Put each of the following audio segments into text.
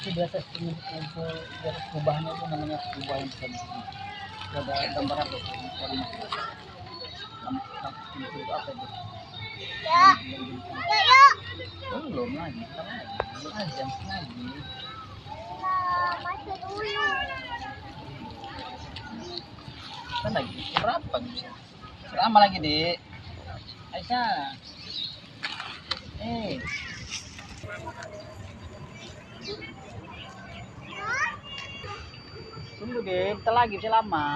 Itu biasa untuk perubahannya itu namanya perubahan sendiri. Ada gambar apa itu? Apa itu? Belum lagi, belum jam lagi. Kan lagi berapa bisa? Selama lagi dek. Aisyah. Tunggu deh, bentar lagi bisa lama.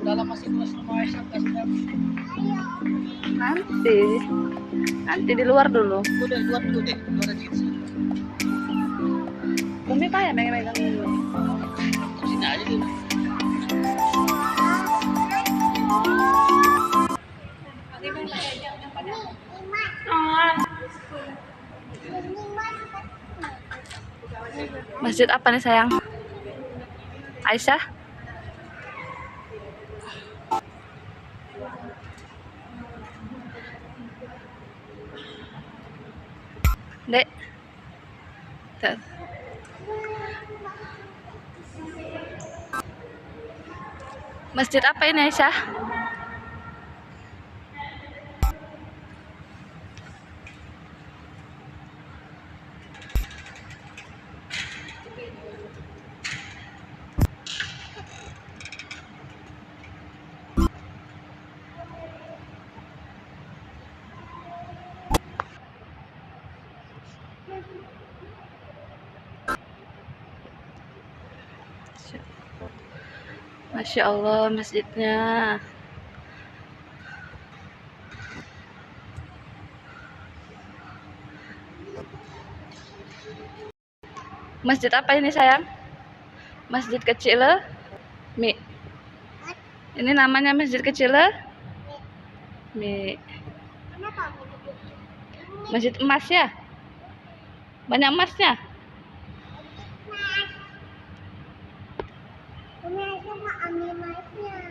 Dalam masih kelas rumah Aisyah kasih nanti di luar dulu. Udah luar dulu deh, luar aja sih. Bumi kayak megang dulu. Sini aja dulu. Masjid apa nih sayang? Aisyah? Dek. Tuh. Masjid apa ini Aisyah? Masya Allah masjidnya. Masjid apa ini sayang? Masjid kecil Mi. Ini namanya masjid kecil Mi. Masjid emas ya? Banyak emasnya. Ini aja mau ambil emasnya.